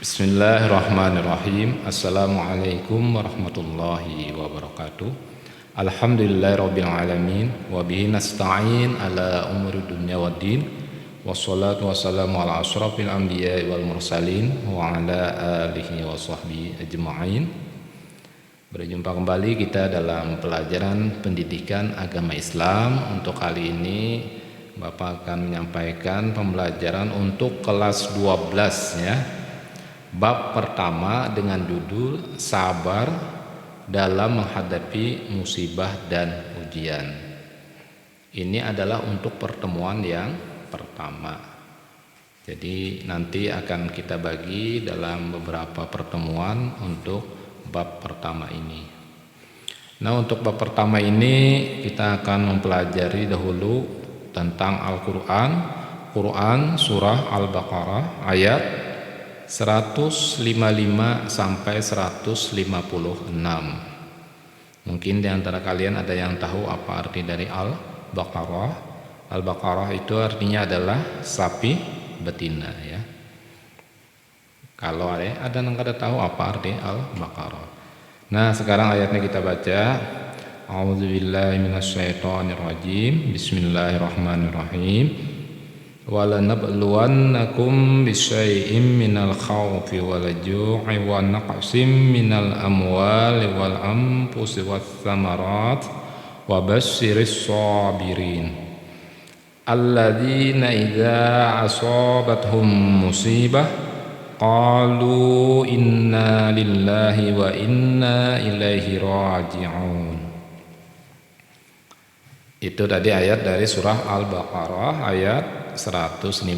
Bismillahirrahmanirrahim. Assalamualaikum warahmatullahi wabarakatuh. Alhamdulillahirabbil alamin wa bihi nasta'in ala umuri dunya waddin. Wassalatu wassalamu ala asyrafil anbiya'i wal mursalin wa ala alihi wa sahbihi ajma'in. Berjumpa kembali kita dalam pelajaran pendidikan agama Islam. Untuk kali ini Bapak akan menyampaikan pembelajaran untuk kelas 12 ya. Bab pertama dengan judul sabar dalam menghadapi musibah dan ujian. Ini adalah untuk pertemuan yang pertama. Jadi nanti akan kita bagi dalam beberapa pertemuan untuk bab pertama ini. Nah, untuk bab pertama ini kita akan mempelajari dahulu tentang Al-Quran surah Al-Baqarah ayat 155 sampai 156. Mungkin di antara kalian ada yang tahu apa arti dari Al-Baqarah. Al-Baqarah itu artinya adalah sapi betina ya. Kalau ada yang kada tahu apa arti Al-Baqarah. Nah, sekarang ayatnya kita baca. A'udzubillahi minasyaitonirrajim. Bismillahirrahmanirrahim. وَلَنَبْلُوَنَّكُمْ بِشَيْءٍ مِّنَ الْخَوْفِ وَالْجُوعِ وَنَقْصٍ مِّنَ الْأَمْوَالِ وَالْأَنفُسِ وَالثَّمَرَاتِ وَبَشِّرِ الصَّابِرِينَ الَّذِينَ إِذَا أَصَابَتْهُم مُّصِيبَةٌ قَالُوا إِنَّا لِلَّهِ وَإِنَّا إِلَيْهِ رَاجِعُونَ. Itu tadi ayat dari surah Al-Baqarah ayat 155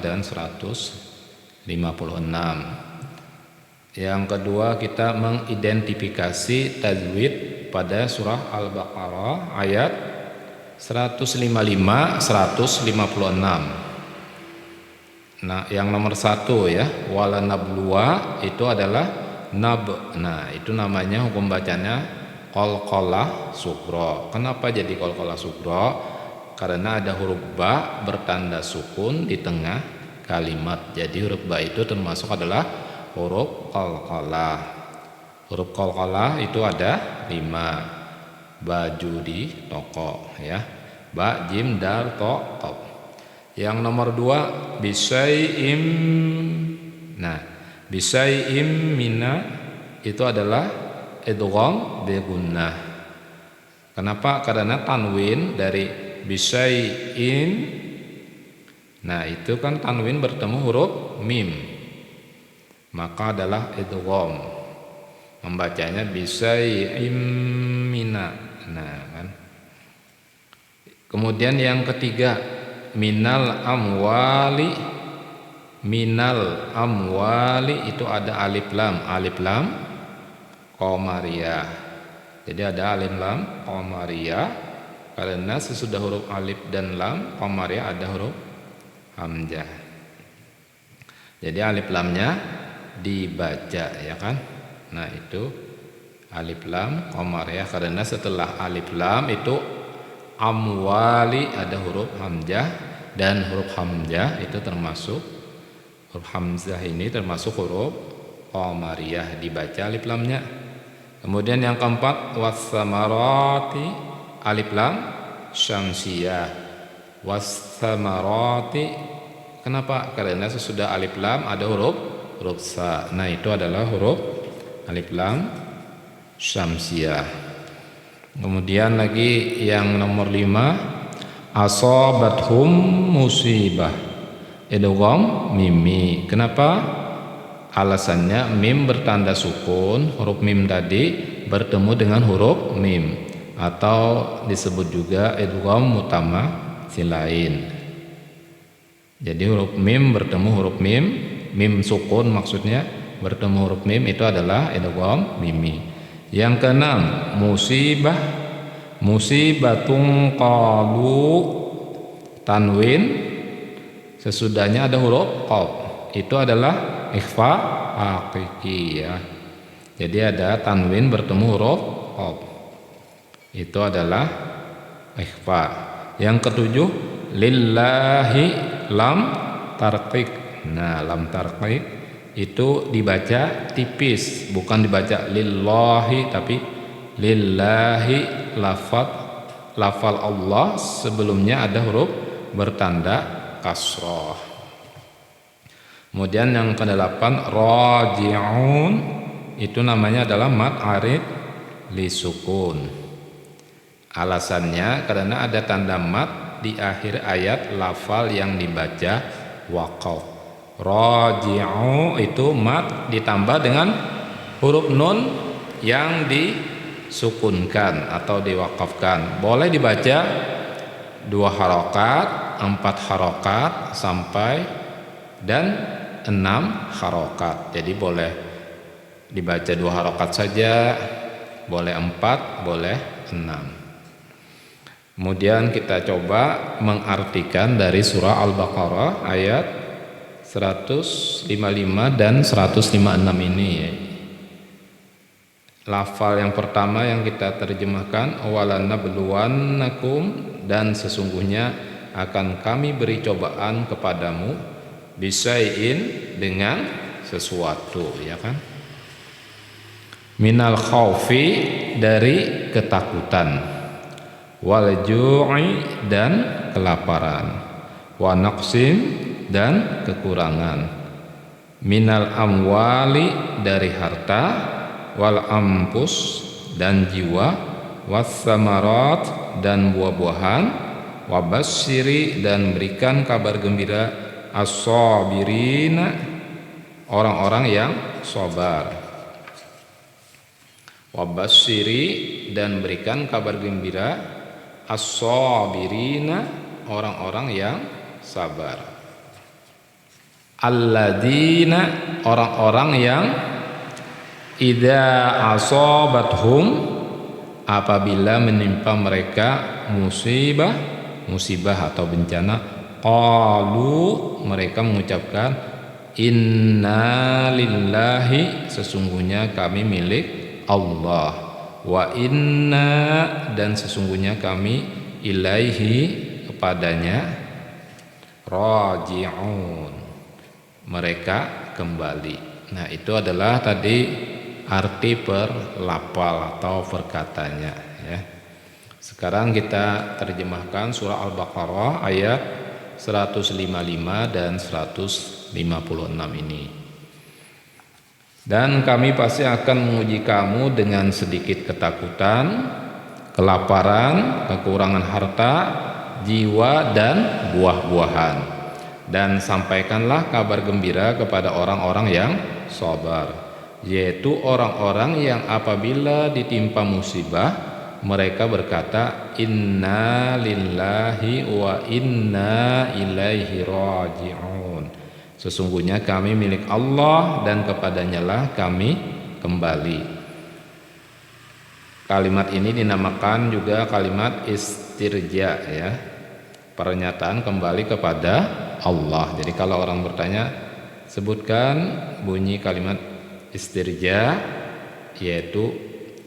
dan 156. Yang kedua, kita mengidentifikasi tajwid pada surah Al-Baqarah ayat 155 156. Nah, yang nomor 1 ya, wala nabluwa itu adalah nab. Nah, itu namanya hukum bacanya qalqalah sughra. Kenapa jadi qalqalah sughra? Karena ada huruf ba bertanda sukun di tengah kalimat. Jadi huruf ba itu termasuk adalah huruf qalqalah. Huruf qalqalah itu ada 5. Baju di toko ya. Ba, jim, dal, to, qaf. Yang nomor 2 bisyai'im. Nah, bisyai'im mina itu adalah idgham bi gunnah. Kenapa? Karena tanwin dari bisyai'in. Nah, itu kan tanwin bertemu huruf mim. Maka adalah idgham. Membacanya bisyai'im mina. Nah, kan. Kemudian yang ketiga minal amwali. Minal amwali itu ada alif lam qamariyah. Jadi ada alif lam qamariyah. Karena sesudah huruf alif dan lam qamariyah ada huruf hamzah. Jadi alif lamnya dibaca ya kan. Nah, itu alif lam qamariyah. Karena setelah alif lam itu amwali ada huruf hamzah. Dan huruf hamzah itu termasuk, huruf hamzah ini termasuk huruf qamariyah, dibaca alif lamnya. Kemudian yang keempat wassamarati alif lam syamsiyah. Wassamarati. Kenapa? Karena sesudah alif lam ada huruf sa. Nah, itu adalah huruf alif lam syamsiyah. Kemudian lagi yang nomor 5 asabathum musibah idgham mimi. Kenapa? Alasannya mim bertanda sukun. Huruf mim tadi bertemu dengan huruf mim, atau disebut juga idgham mutamatsilain. Jadi huruf mim bertemu huruf mim sukun maksudnya bertemu huruf mim, itu adalah idgham mimi. Yang keenam musibah. Musibatun qalu tanwin sesudahnya ada huruf qaf. Itu adalah ikhfa haqiqi ya. Jadi ada tanwin bertemu huruf qaf. Itu adalah ikhfa. Yang ketujuh lillahi lam tarqiq. Nah, lam tarqiq itu dibaca tipis, bukan dibaca lillahi tapi lillahi. Lafal Allah sebelumnya ada huruf bertanda kasroh. Kemudian yang kedelapan raji'un, itu namanya adalah mad arid li sukun. Alasannya karena ada tanda mad di akhir ayat lafal yang dibaca waqaf. Raji'u itu mad ditambah dengan huruf nun yang disukunkan atau diwakafkan. Boleh dibaca 2 harokat, 4 harokat sampai dan 6 harokat. Jadi boleh dibaca 2 harokat saja, boleh 4, boleh 6. Kemudian kita coba mengartikan dari surah Al-Baqarah ayat 155 dan 156 ini ya. Lafal yang pertama yang kita terjemahkan walanabluwannakum, dan sesungguhnya akan kami beri cobaan kepadamu bisai'in, dengan sesuatu, ya kan? Minal khaufi, dari ketakutan, wal ju'i, dan kelaparan, wa naqsin, dan kekurangan, minal amwali, dari harta, wal ampus, dan jiwa, was samarat, dan buah-buahan, wabasyiri, dan berikan kabar gembira as-sabirina, orang-orang yang sabar. Wabasyiri, dan berikan kabar gembira as-sabirina, orang-orang yang sabar. Alladzina, orang-orang yang idza asabathum, apabila menimpa mereka musibah atau bencana, qalu, mereka mengucapkan inna lillahi, sesungguhnya kami milik Allah, wa inna, dan sesungguhnya kami ilaihi, kepadanya, raji'un, mereka kembali. Nah, itu adalah tadi arti per lafal atau perkatanya ya. Sekarang kita terjemahkan surah Al-Baqarah ayat 155 dan 156 ini. Dan kami pasti akan menguji kamu dengan sedikit ketakutan, kelaparan, kekurangan harta, jiwa, dan buah-buahan. Dan sampaikanlah kabar gembira kepada orang-orang yang sabar, yaitu orang-orang yang apabila ditimpa musibah mereka berkata inna lillahi wa inna ilaihi raji'un, sesungguhnya kami milik Allah dan kepadanya lah kami kembali. Kalimat ini dinamakan juga kalimat istirja ya, pernyataan kembali kepada Allah. Jadi kalau orang bertanya, sebutkan bunyi kalimat istirja, yaitu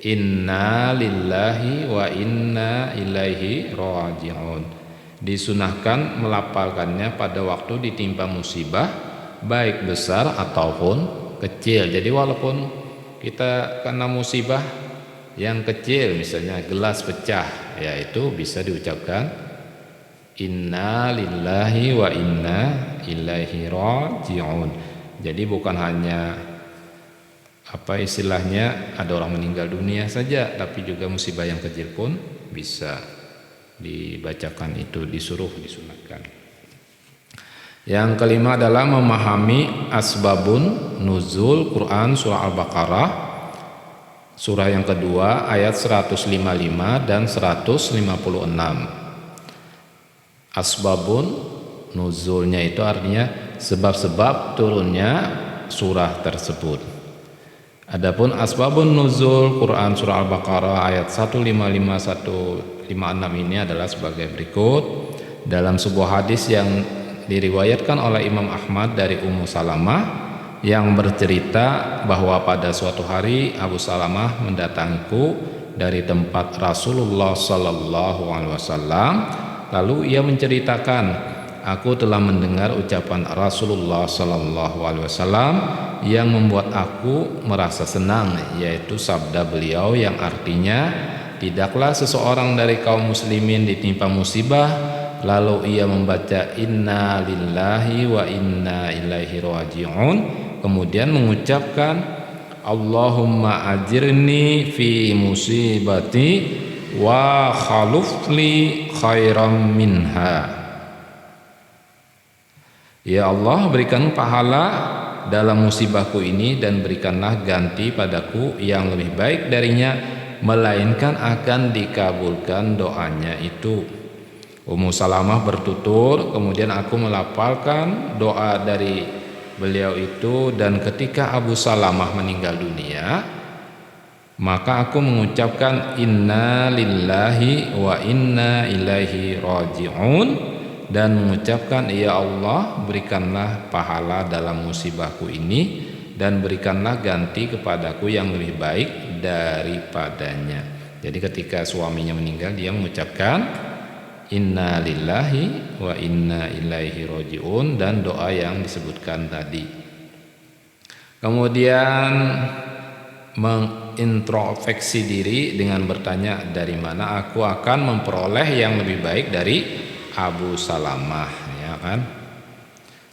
inna lillahi wa inna ilaihi raji'un. Disunahkan melafalkannya pada waktu ditimpa musibah, baik besar ataupun kecil. Jadi walaupun kita kena musibah yang kecil, misalnya gelas pecah, ya itu bisa diucapkan inna lillahi wa inna ilaihi raji'un. Jadi bukan hanya apa istilahnya ada orang meninggal dunia saja, tapi juga musibah yang kecil pun bisa dibacakan, itu disunatkan. Yang kelima adalah memahami asbabun nuzul Quran surah Al-Baqarah, surah yang kedua ayat 155 dan 156. Asbabun nuzulnya itu artinya sebab-sebab turunnya surah tersebut. Adapun asbabun nuzul Quran surah Al-Baqarah ayat 155 156 ini adalah sebagai berikut. Dalam sebuah hadis yang diriwayatkan oleh Imam Ahmad dari Ummu Salamah yang bercerita bahwa pada suatu hari Abu Salamah mendatangiku dari tempat Rasulullah sallallahu alaihi wasallam. Lalu ia menceritakan aku telah mendengar ucapan Rasulullah sallallahu alaihi wasallam yang membuat aku merasa senang, yaitu sabda beliau yang artinya, tidaklah seseorang dari kaum muslimin ditimpa musibah lalu ia membaca inna lillahi wa inna ilaihi raji'un, kemudian mengucapkan Allahumma ajirni fi musibati wa khalufli khairam minha. Ya Allah, berikan pahala dalam musibahku ini dan berikanlah ganti padaku yang lebih baik darinya, melainkan akan dikabulkan doanya itu. Ummu Salamah bertutur, kemudian aku melafalkan doa dari beliau itu, dan ketika Abu Salamah meninggal dunia, maka aku mengucapkan inna lillahi wa inna ilaihi raji'un, dan mengucapkan ya Allah, berikanlah pahala dalam musibahku ini dan berikanlah ganti kepadaku yang lebih baik daripadanya. Jadi ketika suaminya meninggal, dia mengucapkan inna lillahi wa inna ilaihi raji'un dan doa yang disebutkan tadi. Kemudian mengintrospeksi diri dengan bertanya, dari mana aku akan memperoleh yang lebih baik dari Abu Salamah, ya kan?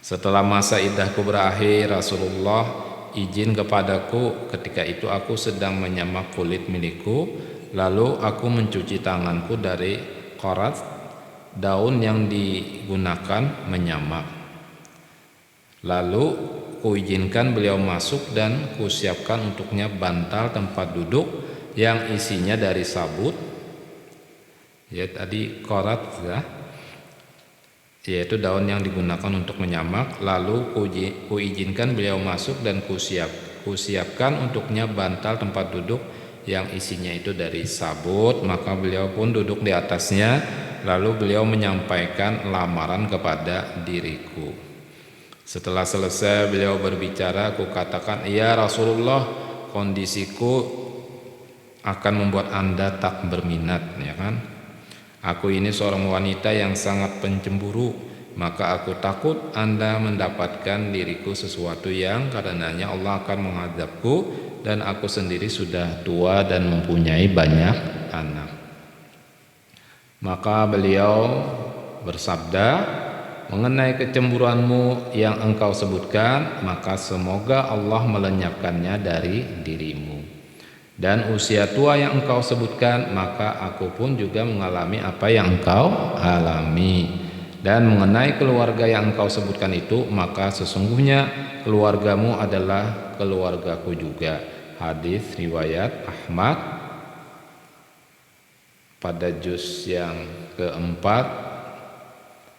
Setelah masa iddahku berakhir, Rasulullah izin kepadaku. Ketika itu aku sedang menyamak kulit milikku, lalu aku mencuci tanganku dari qorat, daun yang digunakan menyamak. Lalu kuizinkan beliau masuk dan kusiapkan untuknya bantal tempat duduk yang isinya dari sabut, ya tadi qorat ya, yaitu daun yang digunakan untuk menyamak. Lalu kuizinkan beliau masuk dan kusiapkan untuknya bantal tempat duduk yang isinya itu dari sabut. Maka beliau pun duduk di atasnya, lalu beliau menyampaikan lamaran kepada diriku. Setelah selesai beliau berbicara, aku katakan, ya Rasulullah, kondisiku akan membuat Anda tak berminat, ya kan? Aku ini seorang wanita yang sangat pencemburu, maka aku takut Anda mendapatkan diriku sesuatu yang karenanya Allah akan menghadapku, dan aku sendiri sudah tua dan mempunyai banyak anak. Maka beliau bersabda, mengenai kecemburuanmu yang engkau sebutkan, maka semoga Allah melenyapkannya dari dirimu. Dan usia tua yang engkau sebutkan, maka aku pun juga mengalami apa yang engkau alami. Dan mengenai keluarga yang engkau sebutkan itu, maka sesungguhnya keluargamu adalah keluargaku juga. Hadis riwayat Ahmad pada juz yang keempat,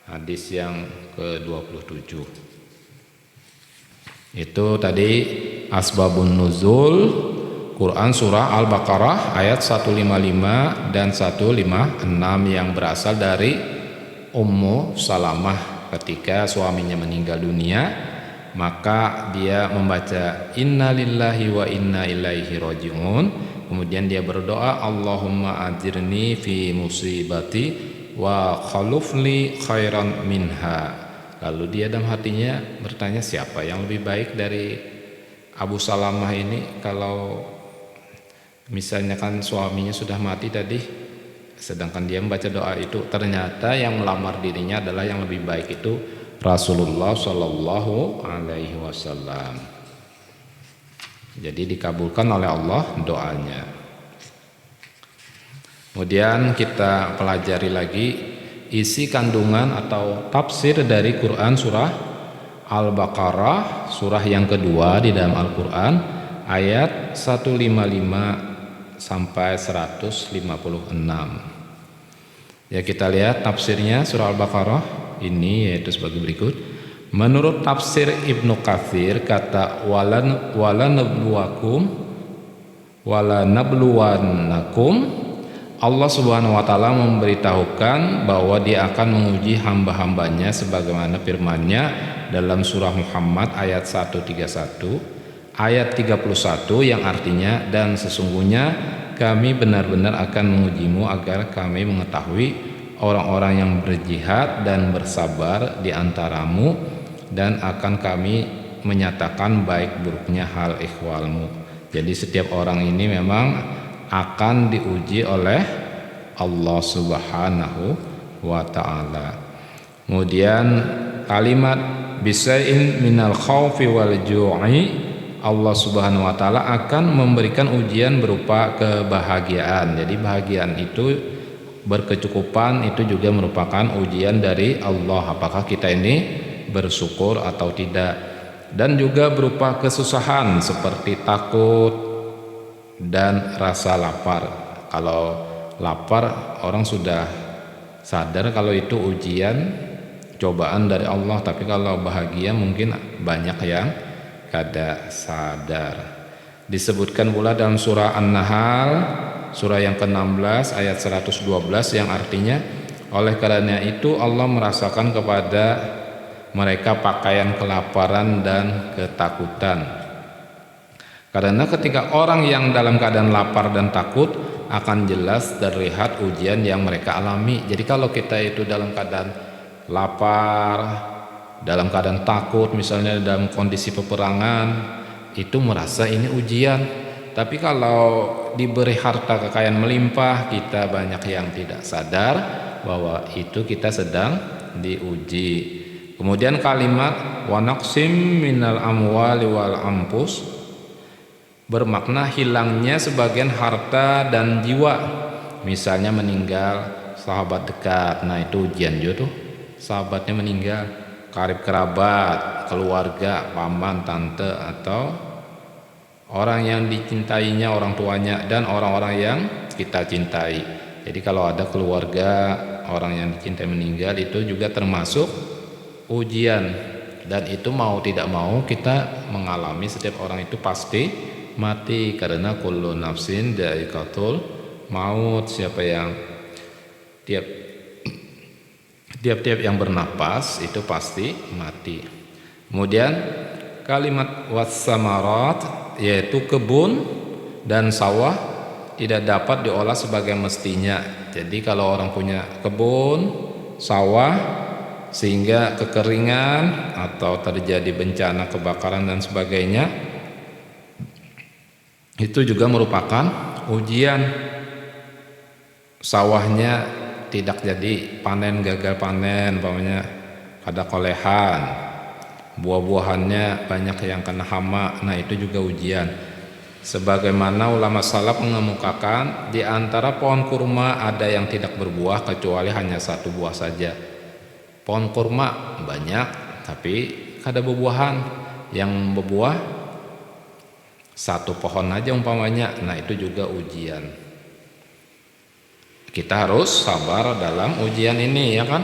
hadis yang ke-27. Itu tadi asbabun nuzul Quran surah Al-Baqarah ayat 155 dan 156 yang berasal dari Ummu Salamah. Ketika suaminya meninggal dunia, maka dia membaca inna lillahi wa inna ilaihi raji'un. Kemudian dia berdoa, Allahumma ajirni fi musibati wa khalufli khairan minha. Lalu dia dalam hatinya bertanya, siapa yang lebih baik dari Abu Salamah ini? Kalau misalnya kan suaminya sudah mati tadi, sedangkan dia membaca doa itu, ternyata yang melamar dirinya adalah yang lebih baik itu Rasulullah Shallallahu Alaihi Wasallam. Jadi dikabulkan oleh Allah doanya. Kemudian kita pelajari lagi isi kandungan atau tafsir dari Quran surah Al-Baqarah, surah yang kedua di dalam Al-Quran, ayat 155 sampai 156. Ya, kita lihat tafsirnya surah Al-Baqarah ini, yaitu sebagai berikut. Menurut tafsir Ibnu Katsir, kata walanabluwannakum, Allah Subhanahu wa taala memberitahukan bahwa Dia akan menguji hamba-hambanya sebagaimana firman-Nya dalam surah Muhammad ayat 131. Ayat 31 yang artinya, dan sesungguhnya kami benar-benar akan mengujimu agar kami mengetahui orang-orang yang berjihad dan bersabar di antaramu, dan akan kami menyatakan baik buruknya hal ikhwalmu. Jadi setiap orang ini memang akan diuji oleh Allah Subhanahu wa ta'ala. Kemudian kalimat bisain minal khaufi wal ju'i, Allah Subhanahu wa ta'ala akan memberikan ujian berupa kebahagiaan. Jadi bahagiaan itu, berkecukupan itu juga merupakan ujian dari Allah, apakah kita ini bersyukur atau tidak. Dan juga berupa kesusahan seperti takut dan rasa lapar. Kalau lapar orang sudah sadar kalau itu ujian, cobaan dari Allah. Tapi kalau bahagia mungkin banyak yang kada sadar. Disebutkan pula dalam surah An-Nahl, surah yang ke-16 ayat 112, yang artinya oleh karena itu Allah merasakan kepada mereka pakaian kelaparan dan ketakutan. Karena ketika orang yang dalam keadaan lapar dan takut, akan jelas terlihat ujian yang mereka alami. Jadi kalau kita itu dalam keadaan lapar, dalam keadaan takut, misalnya dalam kondisi peperangan, itu merasa ini ujian. Tapi kalau diberi harta kekayaan melimpah, kita banyak yang tidak sadar bahwa itu kita sedang diuji. Kemudian kalimat wa naqsim minal amwali wal ampus bermakna hilangnya sebagian harta dan jiwa. Misalnya meninggal sahabat dekat, nah itu ujian juga tuh. Sahabatnya meninggal, karib kerabat, keluarga, paman, tante, atau orang yang dicintainya, orang tuanya, dan orang-orang yang kita cintai. Jadi kalau ada keluarga, orang yang dicintai meninggal, itu juga termasuk ujian, dan itu mau tidak mau kita mengalami. Setiap orang itu pasti mati, karena kullu nafsin dha'iqatul maut. Siapa yang tiap-tiap yang bernapas itu pasti mati. Kemudian kalimat wassamarat, yaitu kebun dan sawah tidak dapat diolah sebagai mestinya. Jadi kalau orang punya kebun, sawah, sehingga kekeringan atau terjadi bencana kebakaran dan sebagainya, itu juga merupakan ujian. Sawahnya tidak jadi panen, gagal panen, umpamanya ada kolehan, buah-buahannya banyak yang kena hama, nah itu juga ujian. Sebagaimana ulama salaf mengemukakan, di antara pohon kurma ada yang tidak berbuah kecuali hanya satu buah saja. Pohon kurma banyak tapi kada berbuahan, yang berbuah satu pohon aja umpamanya, nah itu juga ujian. Kita harus sabar dalam ujian ini, ya kan?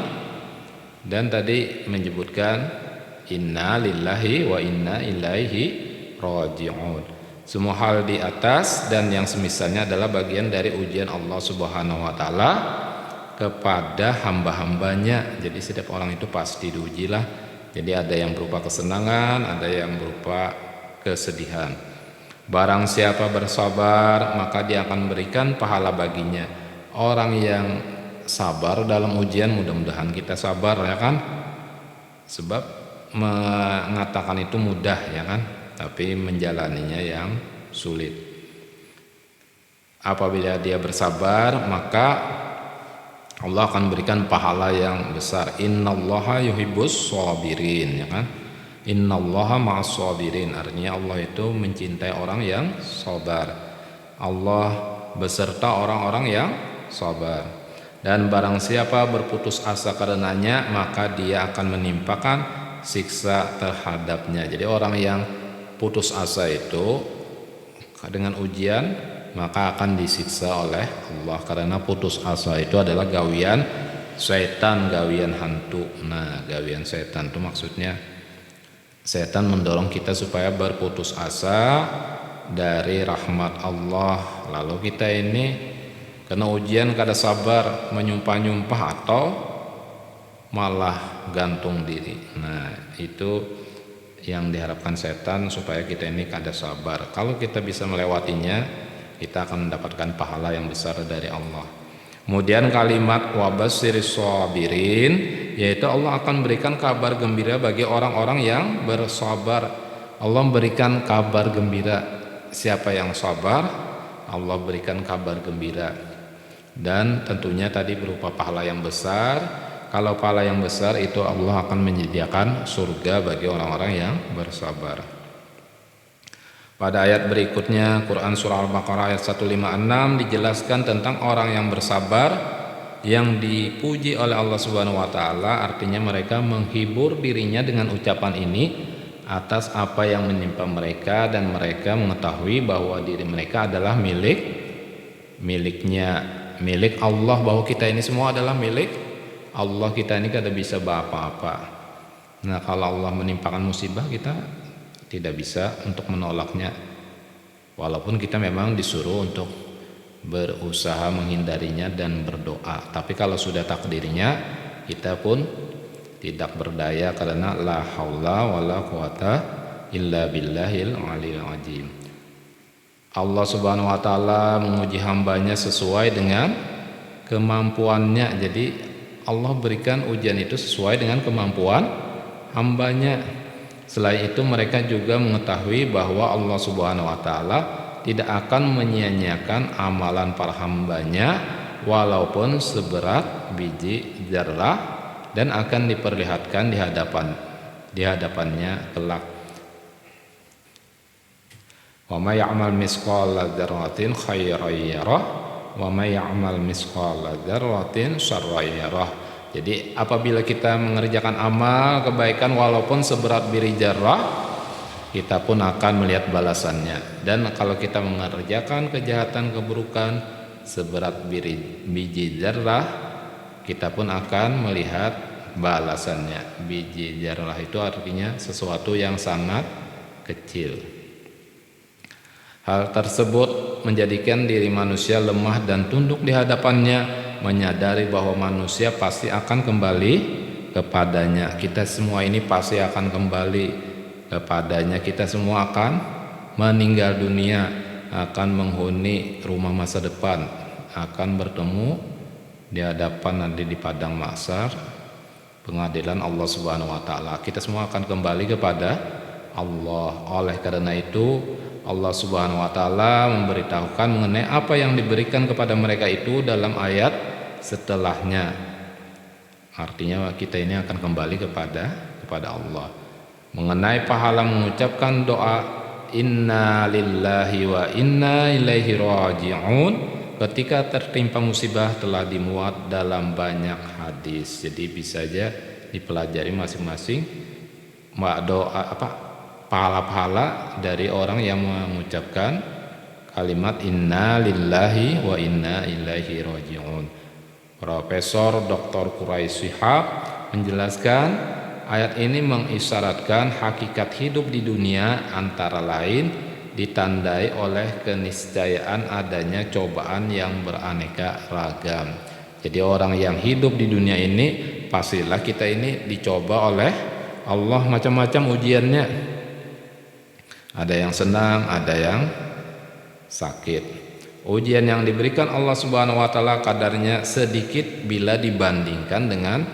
Dan tadi menyebutkan inna lillahi wa inna ilaihi raji'un. Semua hal di atas dan yang semisalnya adalah bagian dari ujian Allah Subhanahu wa ta'ala kepada hamba-hambanya. Jadi setiap orang itu pasti diujilah. Jadi ada yang berupa kesenangan, ada yang berupa kesedihan. Barang siapa bersabar, maka dia akan berikan pahala baginya. Orang yang sabar dalam ujian, mudah-mudahan kita sabar, ya kan? Sebab mengatakan itu mudah, ya kan? Tapi menjalaninya yang sulit. Apabila dia bersabar, maka Allah akan berikan pahala yang besar. Innallaha yuhibbus shabirin, ya kan? Innallaha ma'as shabirin, artinya Allah itu mencintai orang yang sabar. Allah beserta orang-orang yang sabar. Dan barang siapa berputus asa karenanya, maka dia akan menimpakan siksa terhadapnya. Jadi orang yang putus asa itu dengan ujian, maka akan disiksa oleh Allah, karena putus asa itu adalah gawian setan, gawian hantu. Nah, gawian setan itu maksudnya setan mendorong kita supaya berputus asa dari rahmat Allah. Lalu kita ini kena ujian kada sabar, menyumpah-nyumpah atau malah gantung diri. Nah, itu yang diharapkan setan, supaya kita ini kada sabar. Kalau kita bisa melewatinya, kita akan mendapatkan pahala yang besar dari Allah. Kemudian kalimat wabasyiris shabirin, yaitu Allah akan berikan kabar gembira bagi orang-orang yang bersabar. Allah berikan kabar gembira siapa yang sabar, Allah berikan kabar gembira. Dan tentunya tadi berupa pahala yang besar. Kalau pahala yang besar itu Allah akan menyediakan surga bagi orang-orang yang bersabar. Pada ayat berikutnya Quran surah Al-Baqarah ayat 156 dijelaskan tentang orang yang bersabar yang dipuji oleh Allah Subhanahu wa taala, artinya mereka menghibur dirinya dengan ucapan ini atas apa yang menimpa mereka, dan mereka mengetahui bahwa diri mereka adalah milik Allah, bahwa kita ini semua adalah milik Allah, kita ini kada bisa apa-apa. Nah, kalau Allah menimpakan musibah, kita tidak bisa untuk menolaknya, walaupun kita memang disuruh untuk berusaha menghindarinya dan berdoa. Tapi kalau sudah takdirnya, kita pun tidak berdaya, karena la haula wala quwata illa billahil aliyil azim. Allah Subhanahu wa taala menguji hambanya sesuai dengan kemampuannya. Jadi Allah berikan ujian itu sesuai dengan kemampuan hambanya. Selain itu mereka juga mengetahui bahwa Allah Subhanahu wa taala tidak akan menyia-nyiakan amalan para hambanya walaupun seberat biji zarrah, dan akan diperlihatkan di hadapannya kelak. Wa may ya'mal misqala dzarratin khairan yarah wa may ya'mal misqala dzarratin syarran yarah. Jadi apabila kita mengerjakan amal kebaikan walaupun seberat biji zarrah, kita pun akan melihat balasannya. Dan kalau kita mengerjakan kejahatan keburukan seberat biji zarrah, kita pun akan melihat balasannya. Biji zarrah itu artinya sesuatu yang sangat kecil. Hal tersebut menjadikan diri manusia lemah dan tunduk di hadapannya, menyadari bahwa manusia pasti akan kembali kepadanya. Kita semua ini pasti akan kembali kepadanya. Kita semua akan meninggal dunia, akan menghuni rumah masa depan, akan bertemu di hadapan nanti di padang mahsyar, pengadilan Allah Subhanahu wa taala. Kita semua akan kembali kepada Allah. Oleh karena itu Allah Subhanahu wa taala memberitahukan mengenai apa yang diberikan kepada mereka itu dalam ayat setelahnya. Artinya kita ini akan kembali kepada Allah. Mengenai pahala mengucapkan doa inna lillahi wa inna ilaihi raji'un ketika tertimpa musibah telah dimuat dalam banyak hadis. Jadi bisa saja dipelajari masing-masing doa pahala-pahala dari orang yang mengucapkan kalimat inna lillahi wa inna ilaihi raji'un. Profesor Dr. Quraisy Shihab menjelaskan ayat ini mengisyaratkan hakikat hidup di dunia antara lain ditandai oleh keniscayaan adanya cobaan yang beraneka ragam. Jadi orang yang hidup di dunia ini pastilah kita ini dicoba oleh Allah macam-macam ujiannya. Ada yang senang, ada yang sakit. Ujian yang diberikan Allah Subhanahu wa taala kadarnya sedikit bila dibandingkan dengan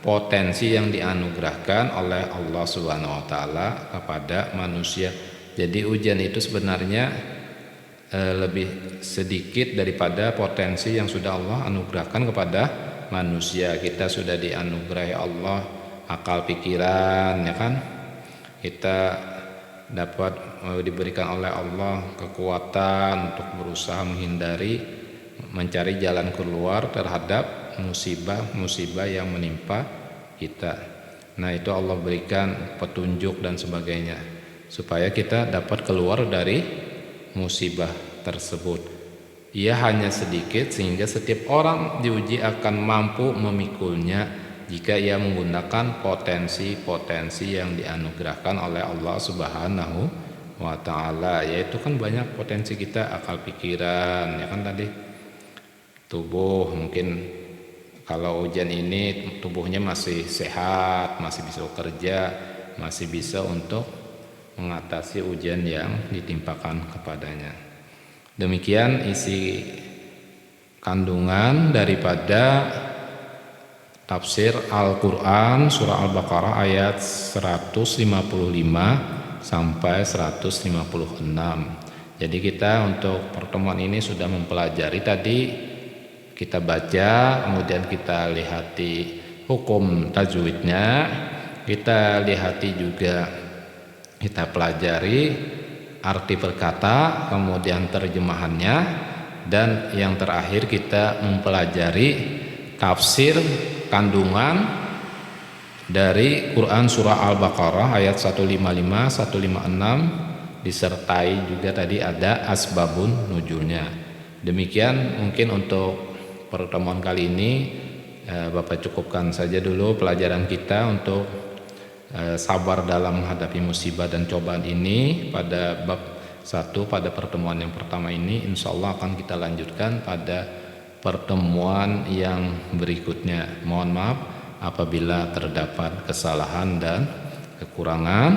potensi yang dianugerahkan oleh Allah Subhanahu wa taala kepada manusia. Jadi ujian itu sebenarnya lebih sedikit daripada potensi yang sudah Allah anugerahkan kepada manusia. Kita sudah dianugerahi Allah akal pikiran, ya kan? Kita dapat diberikan oleh Allah kekuatan untuk berusaha mencari jalan keluar terhadap musibah-musibah yang menimpa kita. Nah, itu Allah berikan petunjuk dan sebagainya supaya kita dapat keluar dari musibah tersebut. Ia hanya sedikit sehingga setiap orang diuji akan mampu memikulnya jika ia menggunakan potensi-potensi yang dianugerahkan oleh Allah Subhanahu wa taala. Yaitu kan banyak potensi kita, akal pikiran, ya kan tadi. Tubuh mungkin kalau ujian ini tubuhnya masih sehat, masih bisa bekerja, masih bisa untuk mengatasi ujian yang ditimpakan kepadanya. Demikian isi kandungan daripada tafsir Al-Quran surah Al-Baqarah ayat 155 sampai 156. Jadi kita untuk pertemuan ini sudah mempelajari tadi, kita baca, kemudian kita lihati hukum tajwidnya, kita lihati juga, kita pelajari arti perkata, kemudian terjemahannya, dan yang terakhir kita mempelajari tafsir kandungan dari Quran surah Al-Baqarah ayat 155, 156, disertai juga tadi ada asbabun nuzulnya. Demikian mungkin untuk pertemuan kali ini Bapak cukupkan saja dulu pelajaran kita untuk sabar dalam menghadapi musibah dan cobaan ini pada bab 1 pada pertemuan yang pertama ini. Insya Allah akan kita lanjutkan pada pertemuan yang berikutnya. Mohon maaf apabila terdapat kesalahan dan kekurangan.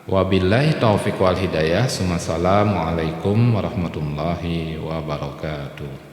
Wabillahi taufiq wal hidayah. Assalamualaikum warahmatullahi wabarakatuh.